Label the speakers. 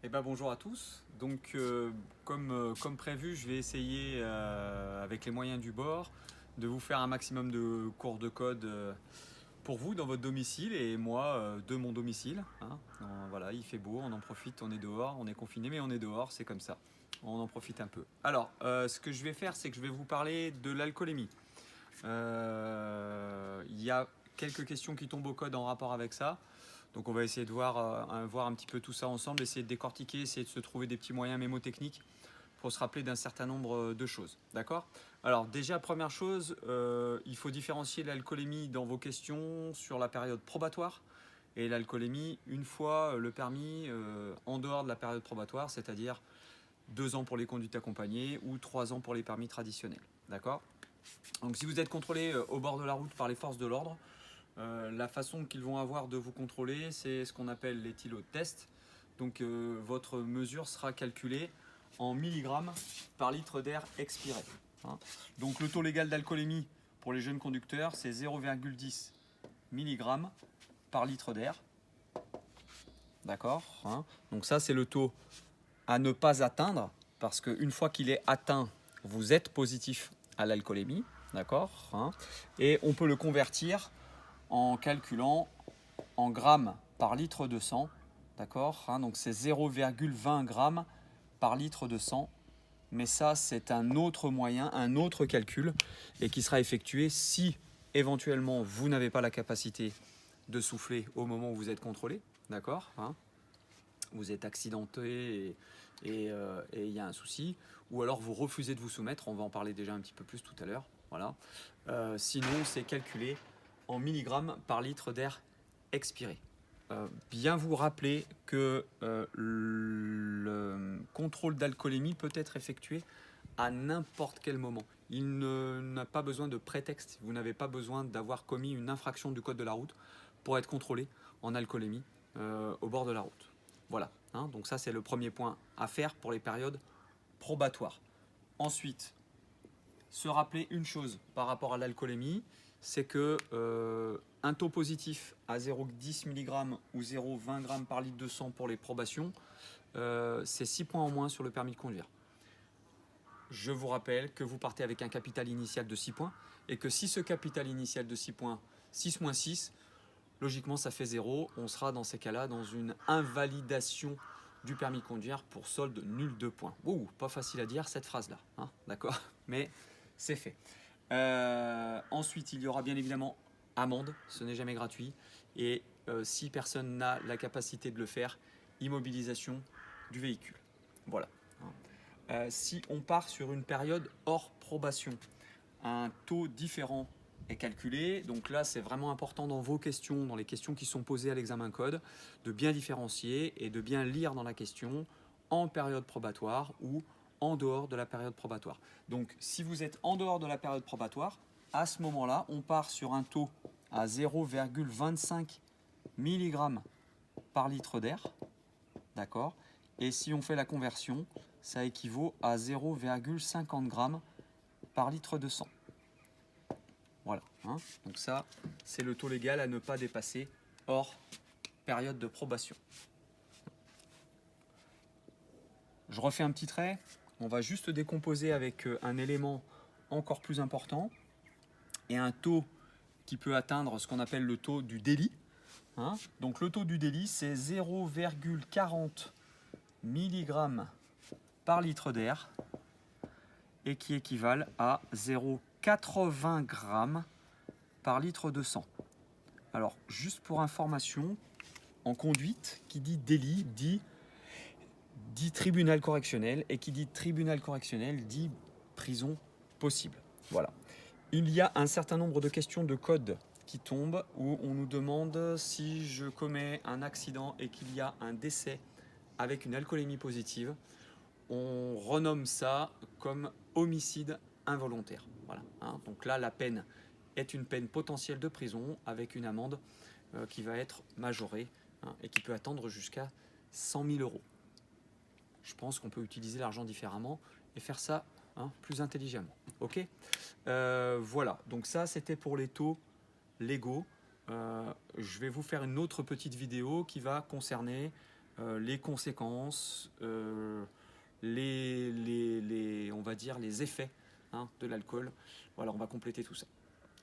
Speaker 1: Eh ben, bonjour à tous. Donc, comme prévu, je vais essayer, avec les moyens du bord, de vous faire un maximum de cours de code pour vous dans votre domicile et moi de mon domicile. Hein. Voilà, il fait beau, on en profite, on est dehors, on est confiné, mais on est dehors, c'est comme ça. On en profite un peu. Alors, ce que je vais faire, c'est que je vais vous parler de l'alcoolémie. Il y a quelques questions qui tombent au code en rapport avec ça. Donc on va essayer de voir un petit peu tout ça ensemble, essayer de décortiquer, essayer de se trouver des petits moyens mémotechniques pour se rappeler d'un certain nombre de choses. D'accord? Alors déjà, première chose, il faut différencier l'alcoolémie dans vos questions sur la période probatoire et l'alcoolémie une fois le permis en dehors de la période probatoire, c'est-à-dire 2 ans pour les conduites accompagnées ou 3 ans pour les permis traditionnels. D'accord? Donc si vous êtes contrôlé au bord de la route par les forces de l'ordre, la façon qu'ils vont avoir de vous contrôler, c'est ce qu'on appelle l'éthylotest. Donc votre mesure sera calculée en milligrammes par litre d'air expiré. Hein. Donc le taux légal d'alcoolémie pour les jeunes conducteurs, c'est 0,10 mg par litre d'air. D'accord, hein. Donc ça, c'est le taux à ne pas atteindre, parce qu'une fois qu'il est atteint, vous êtes positif à l'alcoolémie. D'accord, hein. Et on peut le convertir en calculant en grammes par litre de sang, d'accord, hein, donc c'est 0,20 grammes par litre de sang, mais ça c'est un autre moyen, un autre calcul, et qui sera effectué si éventuellement vous n'avez pas la capacité de souffler au moment où vous êtes contrôlé, d'accord, hein, vous êtes accidenté et il y a un souci, ou alors vous refusez de vous soumettre, on va en parler déjà un petit peu plus tout à l'heure, voilà. Sinon c'est calculé en milligrammes par litre d'air expiré. Bien vous rappeler que le contrôle d'alcoolémie peut être effectué à n'importe quel moment. Il n'a pas besoin de prétexte, vous n'avez pas besoin d'avoir commis une infraction du code de la route pour être contrôlé en alcoolémie au bord de la route. Voilà, hein, donc ça c'est le premier point à faire pour les périodes probatoires. Ensuite, se rappeler une chose par rapport à l'alcoolémie, c'est que un taux positif à 0,10 mg ou 0,20 g par litre de sang pour les probations, c'est 6 points en moins sur le permis de conduire. Je vous rappelle que vous partez avec un capital initial de 6 points et que si ce capital initial de 6 points, 6 moins 6, logiquement ça fait 0. On sera dans ces cas-là dans une invalidation du permis de conduire pour solde nul de points. Ouh, pas facile à dire cette phrase-là, hein, d'accord? Mais c'est fait. Ensuite, il y aura bien évidemment amende, ce n'est jamais gratuit. Et si personne n'a la capacité de le faire, immobilisation du véhicule. Voilà. Si on part sur une période hors probation, un taux différent est calculé. Donc là, c'est vraiment important dans vos questions, dans les questions qui sont posées à l'examen code, de bien différencier et de bien lire dans la question en période probatoire ou en dehors de la période probatoire. Donc si vous êtes en dehors de la période probatoire, à ce moment-là, on part sur un taux à 0,25 mg par litre d'air. D'accord. Et si on fait la conversion, ça équivaut à 0,50 g par litre de sang. Voilà, hein. Donc ça, c'est le taux légal à ne pas dépasser hors période de probation. Je refais un petit trait. On va juste décomposer avec un élément encore plus important et un taux qui peut atteindre ce qu'on appelle le taux du délit. Hein. Donc le taux du délit, c'est 0,40 mg par litre d'air et qui équivalent à 0,80 g par litre de sang. Alors, juste pour information, en conduite, qui dit délit dit tribunal correctionnel, et qui dit tribunal correctionnel dit prison possible. Voilà. Il y a un certain nombre de questions de code qui tombent où on nous demande si je commets un accident et qu'il y a un décès avec une alcoolémie positive, on renomme ça comme homicide involontaire. Voilà, hein. Donc là, la peine est une peine potentielle de prison avec une amende qui va être majorée, hein, et qui peut attendre jusqu'à 100 000 euros. Je pense qu'on peut utiliser l'argent différemment et faire ça, hein, plus intelligemment. Ok, voilà, donc ça c'était pour les taux légaux. Je vais vous faire une autre petite vidéo qui va concerner les conséquences, on va dire les effets, hein, de l'alcool. Voilà, on va compléter tout ça.